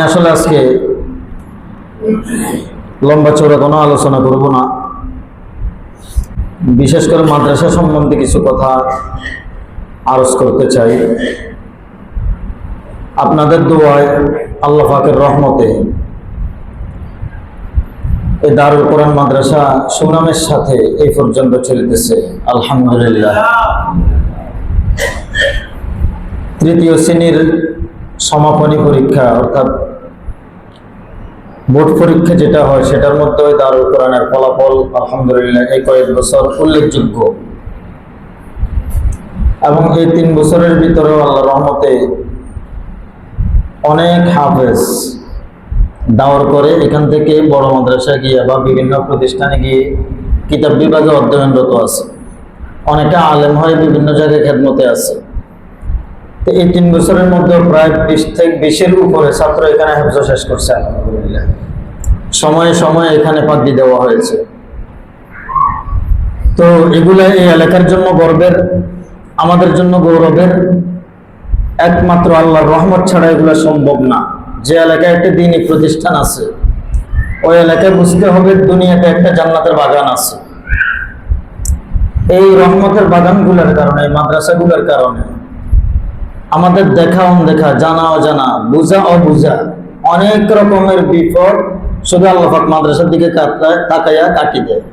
আসলে আজকে লম্বা চৌড়া কোনো আলোচনা করব না, বিশেষ করে মাদ্রাসা সম্বন্ধে কিছু কথা আরজ করতে চাই। আপনাদের দোয়ায়, আল্লাহ পাকের রহমতে এই দারুল কোরআন মাদ্রাসা সুনামের সাথে এই পর্যন্ত চলতেছে, আলহামদুলিল্লাহ। তৃতীয় শ্রেণীর সমাপনী পরীক্ষা অর্থাৎ বোর্ড পরীক্ষা যেটা হয়, সেটার মধ্যে দারুল কোরআনের ফলাফল আলহামদুলিল্লাহ এই কয়েক বছর উল্লেখযোগ্য, এবং এই 3 বছরের ভিতরেও আল্লাহ রহমতে অনেক হাফেজ দাওয়ার করে এখান থেকে বড় মাদ্রাসা গিয়ে বা বিভিন্ন প্রতিষ্ঠানে গিয়ে কিতাব বিভাগে অধ্যয়নরত আছে। অনেকে আলেম হয়ে বিভিন্ন জায়গায় খেদমতে আছে। তো এই 3 বছরের মধ্যে প্রায় 20 উপরে ছাত্র এখানে হেফজ শেষ করছে আলহামদুলিল্লাহ। সময়ে সময়ে এখানে পাদ্রী দেওয়া হয়েছে। তো এগুলা এই এলাকার জন্য গর্বের, আমাদের জন্য গৌরবের। একমাত্র আল্লাহর রহমত ছাড়া এগুলো সম্ভব না। যে এলাকায় একটা দ্বীনি প্রতিষ্ঠান আছে, ওই এলাকায় বুঝতে হবে দুনিয়াতে একটা জান্নাতের বাগান আছে। এই রহমতের বাগানগুলোর কারণে, এই মাদ্রাসাগুলোর কারণে আমাদের দেখা অনদেখা, জানা অজানা, বুঝা অবুঝা অনেক রকমের বিপদ শুধু আল্লাহ পাক মাদ্রাসার দিকে তাকাইয়া কাটি দেয়।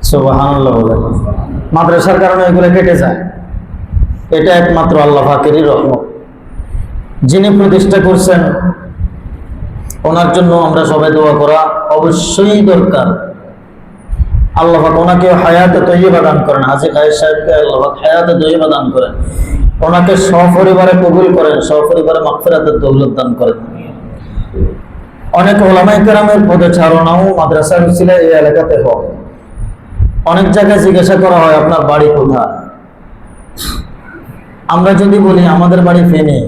সুবহানাল্লাহ। মাদ্রাসার কারণে এগুলো কেটে যায়। এটা একমাত্র আল্লাহ পাকেরই রহমত। যিনি প্রতিষ্ঠা করছেন ওনার জন্য আমরা সবাই দোয়া করা অবশ্যই দরকার। আল্লাহ পাক ওনাকে হায়াতে তৈয়বা দান করেন। হাজী খায়ের সাহেবকে আল্লাহ পাক হায়াতে তৈয়বা দান করেন। ওনাকে সপরিবারে কবুল করেন, সপরিবারে মাগফিরাতের দৌলত দান করেন। অনেক ওলামায়ে কেরামের পদচারণাও মাদ্রাসার উসিলায় এই এলাকাতে হয়। অনেক জায়গায় জিজ্ঞাসা করা হয় আপনার বাড়ি কোথায়। আমরা যদি বলি আমাদের বাড়ি ফেনী,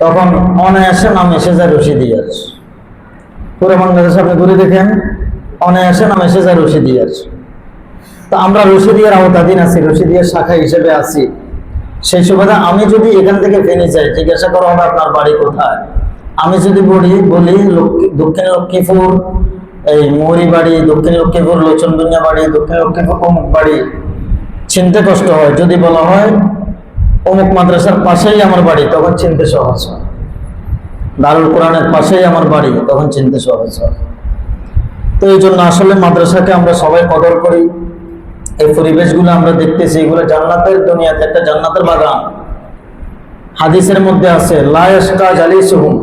তখন অনায়াসে নাম এসে যায় রশিদিয়ার। পুরো বাংলাদেশ আপনি ঘুরে দেখেন, অনায়াসে নাম এসে যায় রশিদিয়ার। তো আমরা রশিদিয়ার আওতাধীন আছি, রশিদিয়ার শাখা হিসেবে আছি। সেই সুবাদে আমি যদি এখান থেকে ফেনী যাই, জিজ্ঞাসা করা হবে আপনার বাড়ি কোথায়। আমি যদি বলি দক্ষিণ লক্ষ্মীপুর এই মৌরি বাড়ি, দক্ষিণ লক্ষ্মীপুর লোচনবুনিয়া বাড়ি, দক্ষিণ লক্ষ্মীপুর অমুক বাড়ি, চিনতে কষ্ট হয়। যদি বলা হয় অমুক মাদ্রাসার পাশেই আমার বাড়ি, তখন চিনতে সহজ হয়। দারুল কোরআনের পাশেই আমার বাড়ি, তখন চিনতে সহজ হয়। তো এই জন্য আসলে মাদ্রাসাকে আমরা সবাই কদর করি। এই পরিবেশগুলো আমরা দেখতেছি, এগুলো জান্নাতের দুনিয়াতে একটা জান্নাতের বাগান। হাদিসের মধ্যে আছে লা ইয়াশকা জালিসুহুম,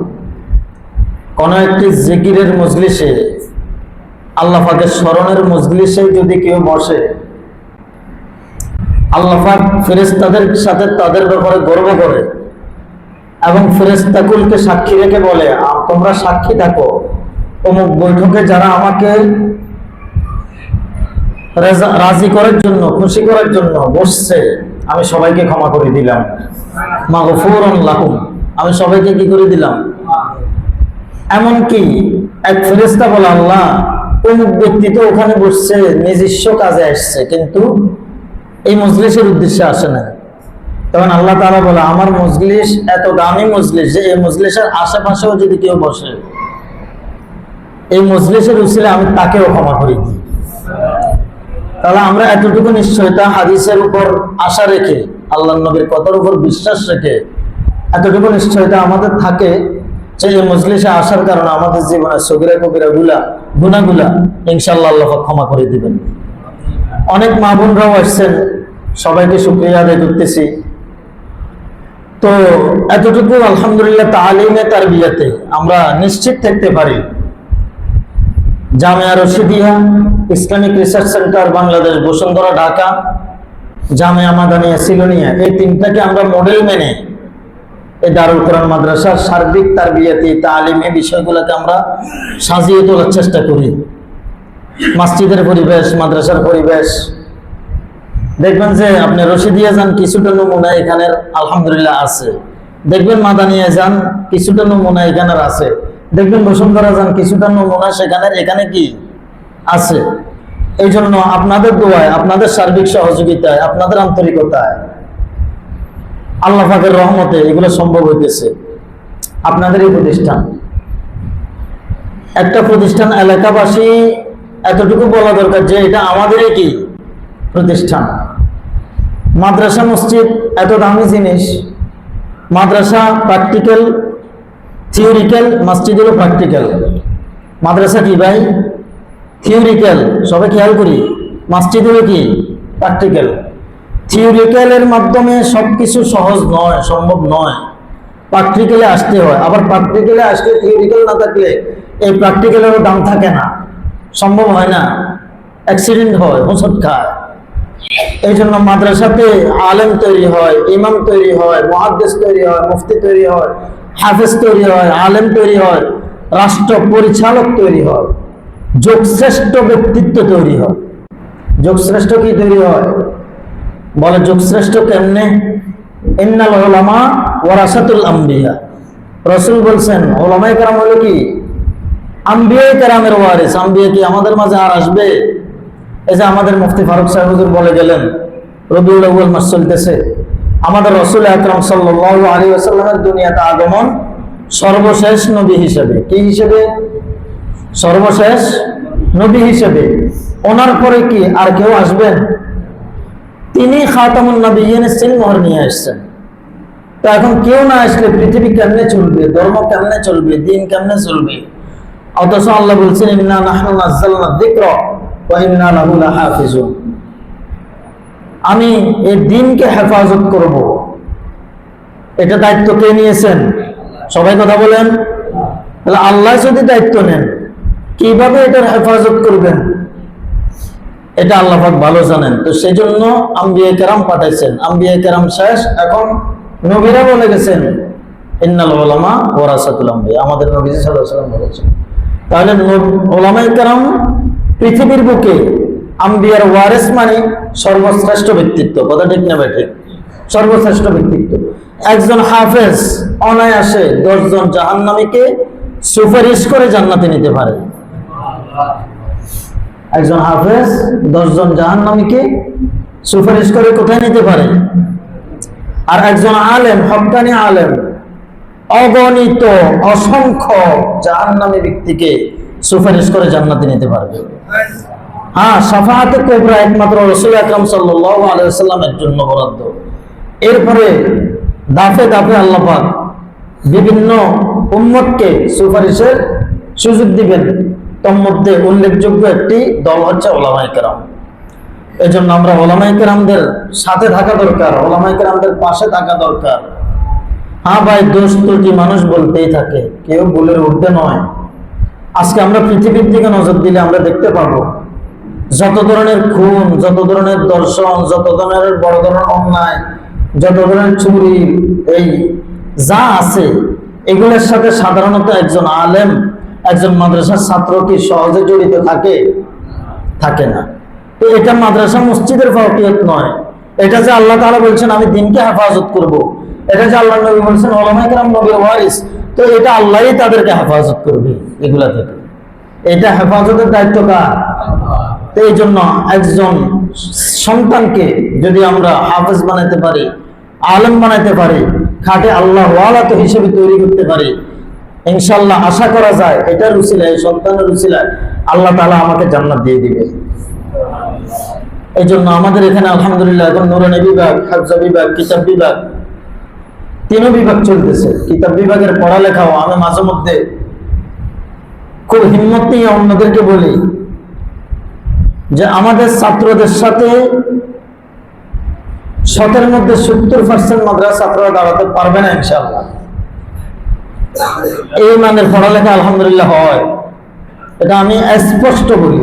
কোন একটি জিকিরের মজলিসে, আল্লাহ পাকের স্মরণের মজলিসে যদি কেউ বসে, আল্লাহ পাক ফেরেশতাদের সাথে তাদের ব্যাপারে গর্ব করে এবং ফেরেশতাকুলকে সাক্ষী রেখে বলে তোমরা সাক্ষী থাকো, অমুক বৈঠকে যারা আমাকে রাজি করার জন্য, খুশি করার জন্য বসছে, আমি সবাইকে ক্ষমা করে দিলাম। মাগফুরুন লাহুম, আমি সবাইকে কি করে দিলাম। এমনকি এক ফেরেশতা বলে আল্লাহ অমুক ব্যক্তি তো ওখানে বসছে, নিজস্ব কাজে আসছে, কিন্তু এই মজলিসের উদ্দেশ্যে আসে না। তখন আল্লাহ তাআলা বলে আমার মজলিস এত দামি মজলিস যে এই মজলিসের আশেপাশেও যদি কেউ বসে, এই মজলিসের উসিলে আমি তাকেও ক্ষমা করে দিই। তাহলে আমরা এতটুকু নিশ্চয়তা হাদিসের উপর আশা রেখে, আল্লাহর নবীর কথার উপর বিশ্বাস রেখে এতটুকু নিশ্চয়তা আমাদের থাকে যে এই মজলিসে আসার কারণে আমাদের জীবনের সগীরা কবিরা গুনাহগুলা ইনশাআল্লাহ আল্লাহ ক্ষমা করে দিবেন। অনেক মা বোনরাও আসছেন, সবাইকে শুকরিয়া আদায় করতেছি। তো এতটুকু আলহামদুলিল্লাহ তালিমে তারবিয়াতে আমরা নিশ্চিত থাকতে পারি Jamia Rashidia, Islamic research centre Bangladesh Bashundhara Dhaka, Jamia Madania Silonia, এই 3টাকে আমরা মডেল মেনে এই দারুল কোরআন মাদ্রাসার সার্বিক তারবিয়াতি তালিমে বিষয়গুলোকে আমরা সাজিয়ে তোলার চেষ্টা করি। মসজিদের পরিবেশ, মাদ্রাসার পরিবেশ দেখবেন যে আপনি রশিদিয়া যান, কিছুটা নমুনা এখানে আলহামদুলিল্লাহ আছে। দেখবেন মাদানিয়া যান, কিছুটা নমুনা এখানে আছে। দেখবেন বসুন্ধরা যান, কিছুটা নমুনা এখানে কি আছে। এই জন্য আপনাদের দোয়ায়, আপনাদের সার্বিক সহযোগিতায়, আপনাদের আন্তরিকতায়, আল্লাহ পাকের রহমতে এগুলো সম্ভব হইতেছে। আপনাদেরই প্রতিষ্ঠান। একটা প্রতিষ্ঠান এলাকাবাসী এতটুকু বলা দরকার যে এটা আমাদেরই কি প্রতিষ্ঠান। মাদ্রাসা মসজিদ এত দামি জিনিস। মাদ্রাসা প্র্যাকটিক্যাল, থিওরিক্যাল, মসজিদ হলো প্র্যাকটিক্যাল। মাদ্রাসা কি ভাই? থিওরিক্যাল, সবাই খেয়াল করি। মসজিদ হলো কি প্র্যাকটিক্যাল। থিওরিক্যালের মাধ্যমে সবকিছু সহজ নয়, সম্ভব নয়, প্র্যাকটিক্যালে আসতে হয়। আবার প্র্যাকটিক্যালে আসলে থিওরিক্যাল না থাকলে এই প্র্যাকটিক্যালেরও দাম থাকে না, সম্ভব হয় না, অ্যাক্সিডেন্ট হয়, হোঁচট খায়। এই জন্য মাদ্রাসাতে আলেম তৈরি হয়, ইমাম তৈরি হয়, মুহাদ্দিস তৈরি হয়, মুফতি তৈরি হয়, হাফেজ তৈরি হয়, আলেম তৈরি হয়, রাষ্ট্র পরিচালক তৈরি হয়, যোগশ্রেষ্ঠ ব্যক্তিত্ব তৈরি হয়। যোগশ্রেষ্ঠ কি তৈরি হয়? বলে যোগশ্রেষ্ঠ কেমনে? ইন্নাল উলামা ওয়ারাসাতুল আম্বিয়া। রাসূল বলছেন উলামায়ে কেরাম হলো কি আম্বিয়ায়ে কেরামের ওয়ারিস। আম্বিয়া কি আমাদের মাঝে আর আসবে? এই যে আমাদের মুফতি ফারুক সাহেব হুজুর বলে গেলেন, রবিউল আউয়াল মাস চলতেছে, আমাদের রাসূল আকরাম সাল্লাল্লাহু আলাইহি ওয়াসাল্লামের দুনিয়াতে আগমন সর্বশেষ নবী হিসেবে। কি হিসেবে? সর্বশেষ নবী হিসেবে। ওনার পরে কি আর কেউ আসবেন? তিনি খাতামুন নবিয়্যিন সিলমোহর নিয়ে আসছেন। তো এখন কেউ না আসলে পৃথিবী কেমনে চলবে? ধর্ম কেমনে চলবে? দিন কেমনে চলবে? অথচ আল্লাহ বলছেন ইন্না নাহনু নাযালনা যিকরা ওয়া ইন্না লাহু লাহাফিজুন। আমি এই দিনকে হেফাজত করব। এটা দায়িত্ব কে নিয়েছেন? সবাই কথা বলেন। তাহলে আল্লাহ যদি দায়িত্ব নেন, কিভাবে এটার হেফাজত করবেন এটা আল্লাহ পাক ভালো জানেন। তো সেই জন্য আম্বিয়ায়ে কেরাম পাঠাইছেন। আম্বিয়ায়ে কেরাম শেষ, এখন নবীরা বলে গেছেন ইন্নাল উলামা ওয়ারাসাতুল আম্বিয়া। আমাদের নবী সাল্লাল্লাহু আলাইহি ওয়াসাল্লাম বলেছেন। তাহলে উলামায়ে কেরাম পৃথিবীর বুকে আম্বিয়ার ওয়ারিস মানে সর্বশ্রেষ্ঠ ব্যক্তিত্ব। কথা ঠিক না ঠিক? সর্বশ্রেষ্ঠ ব্যক্তিত্ব। একজন হাফেজ অনায়াসে 10 জন জাহান্নামীকে সুপারিশ করে জান্নাতে নিতে পারে। একজন হাফেজ 10 জন জাহান্নামীকে সুপারিশ করে কোথায় নিতে পারে? আর একজন আলেম, হক্কানি আলেম, অগণিত অসংখ্য জাহান্নামী ব্যক্তিকে সুপারিশ করে জান্নাতে নিতে পারবে। হ্যাঁ, শাফাআতে কুবরা একমাত্র রাসূল আকরাম সাল্লাল্লাহু আলাইহি ওয়াসাল্লামের জন্য বরাদ্দ। এরপরে দাফে দাফে আল্লাহ পাক বিভিন্ন উম্মতকে সুপারিশের সুযোগ দিবেন। তোর মধ্যে উল্লেখযোগ্য একটি দল হচ্ছে উলামায়ে কেরাম। এই জন্য আমরা উলামায়ে কেরামদের সাথে থাকা দরকার, উলামায়ে কেরামদের পাশে থাকা দরকার। হ্যাঁ ভাই, দোষ ত্রুটি মানুষ বলতেই থাকে, কেউ বলে উঠতে নয়। আজকে আমরা পৃথিবীর দিকে নজর দিলে আমরা দেখতে পাবো যত ধরনের খুন, যত ধরনের দর্শন, যত ধরনের বড় ধরনের অন্যায়, যত ধরনের চুরি, এই যা আছে এগুলোর সাথে সাধারণত একজন আলেম, একজন মাদ্রাসার ছাত্র কি সহজে জড়িত থাকে না। তো এটা মাদ্রাসা মসজিদের ফাওকিয়ত নয়। এটা যে আল্লাহ তাআলা বলছেন আমি দিনকে হেফাজত করব, এটা যে আল্লাহ নবী বলছেন উলামায়ে কেরাম নবীর ওয়ারিস, তো এটা আল্লাহই তাদেরকে হেফাজত করবে এগুলা থেকে। এটা হেফাজতের দায়িত্ব কার? তো এই জন্য একজন সন্তানকে যদি আমরা হাফেজ বানাইতে পারি, আলেম বানাইতে পারি, খাটে আল্লাহ ওয়ালা তো হিসেবে তৈরি করতে পারি, ইনশাআল্লাহ আশা করা যায় এটার উসিলায়, সন্তানের উসিলায় আল্লাহ তাআলা আমাকে জান্নাত দিয়ে দিবে। এই জন্য আমাদের এখানে আলহামদুলিল্লাহ এখন নুরানি বিভাগ, হিফজ বিভাগ, কিতাব বিভাগ, 3 বিভাগ চলতেছে। কিতাব বিভাগের পড়ালেখাও আমি মাঝে মধ্যে খুব হিম্মত নিয়ে অন্যদেরকে বলি যে আমাদের ছাত্রদের সাথে 100 মধ্যে 70% মাদ্রাসা ছাত্ররা দাঁড়াতে পারবে না ইনশাআল্লাহ। এই মানের পড়ালেখা আলহামদুলিল্লাহ হয়, এটা আমি স্পষ্ট বলি,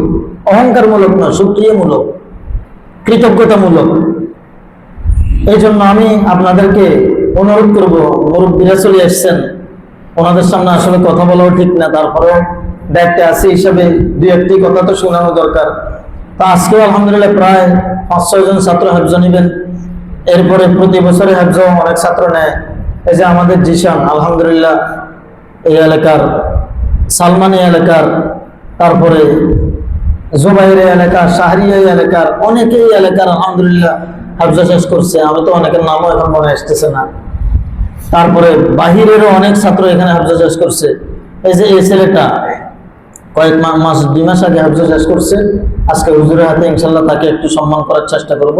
অহংকারমূলক নয়, সুক্রিয়ামূলক, কৃতজ্ঞতামূলক। এই জন্য আমি আপনাদেরকে অনুরোধ করব, মুরব্বীরা চলে এসছেন, ওনাদের সামনে আসলে কথা বলাও ঠিক না, তারপরেও দায়িত্বে আছে হিসাবে 2-1টি কথা তো শোনানো দরকার। তা আজকেও আলহামদুলিল্লাহ প্রায় 5-6 জন ছাত্র হেফজ নেবেন। এরপরে প্রতি বছরে হেফজ অনেক ছাত্র নেয়। এই যে আমাদের জিশান আলহামদুলিল্লাহ এই এলাকার, সালমানি এলাকার, তারপরে জুবাইর এলাকার, শাহরিয়া এলাকার, অনেকেই এলাকার আলহামদুলিল্লাহ হেফজ শেষ করছে। আমি তো অনেকের নামও এখন মনে আসতেছে না। তারপরে বাহিরেরও অনেক ছাত্র এখানে হাফজা শেষ করছে। এই যে এই ছেলেটা কয়েক মাস 2 মাস আগে হাফজা শেষ করছে, আজকে হুজুরের হাতে ইনশাল্লাহ তাকে একটু সম্মান করার চেষ্টা করব।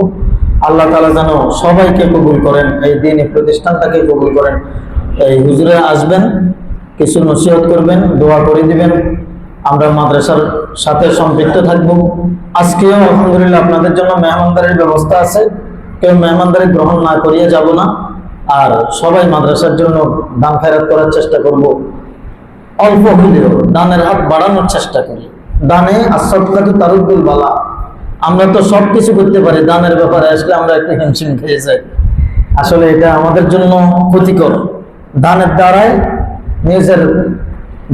আল্লাহ তাআলা যেন সবাইকে কবুল করেন, এই দ্বীনি প্রতিষ্ঠানটাকে কবুল করেন। এই হুজুরে আসবেন, কিছু নসিহত করবেন, দোয়া করে দিবেন, আমরা মাদ্রাসার সাথে সম্পৃক্ত থাকব। আজকেও আলহামদুলিল্লাহ আপনাদের জন্য মেহমানদারির ব্যবস্থা আছে, কেউ মেহমানদারি গ্রহণ না করিয়ে যাব না। আর সবাই মাদ্রাসার জন্য দান খয়রাত করার চেষ্টা করব। অল্প হলেও দানের হাত বাড়ানোর চেষ্টা করি। দানে আসসাদকাতু তারুদ্দুল বালা। আমরা তো সব কিছু করতে পারি, দানের ব্যাপারে আসলে আমরা একটু হিমশিম খেয়ে যাই। আসলে এটা আমাদের জন্য ক্ষতিকর। দানের দ্বারায় নিজের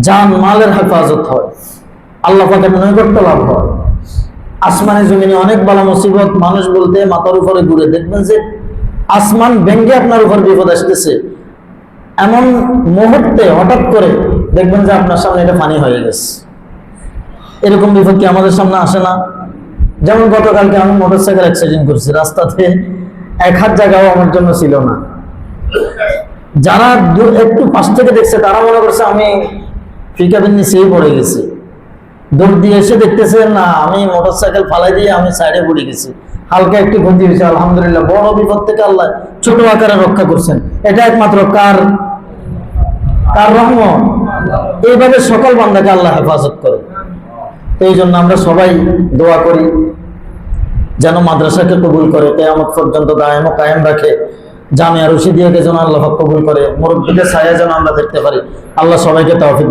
জান মালের হেফাজত হয়, আল্লাহ পাকের নৈকট্য লাভ হয়। আসমানে জমিনে অনেক বালা মুসিবত মানুষ বলতে মাথার উপরে ঘুরে, দেখবেন যে আসমান ভেঙ্গে আপনার উপর বিপদ আসতেছে, এমন মুহূর্তে হঠাৎ করে দেখবেন যে আপনার সামনে এটা পানি হয়ে গেছে। এরকম বিপদ কি আমাদের সামনে আসে না? যেমন গতকালকে আমি মোটরসাইকেল অ্যাক্সিডেন্ট করছি, রাস্তাতে 1 হাত জায়গাও আমার জন্য ছিল না। যারা একটু পাশ থেকে দেখছে তারা মনে করছে আমি পিকআপের নিচেই পড়ে গেছি। দৌড় দিয়ে এসে দেখতেছে না, আমি মোটরসাইকেল ফালাই দিয়ে আমি সাইডে পড়ে গেছি, হালকা একটু ক্ষতি হয়েছে। আলহামদুলিল্লাহ, বড় বিপদ থেকে আল্লাহ ছোট আকারে রক্ষা করছেন। এটা একমাত্র কার রহমত। এইভাবে সকল বান্দাকে আল্লাহ হেফাজত করে। এই জন্য আমরা সবাই দোয়া করি যেন মাদ্রাসাকে কবুল করে, কিয়ামত পর্যন্ত দায়েম ও কায়েম রাখে। জামিয়া রশিদিয়াকে যেন আল্লাহ কবুল করে, মুরব্বিদের ছায়া যেন আমরা দেখতে পারি। আল্লাহ সবাইকে তৌফিক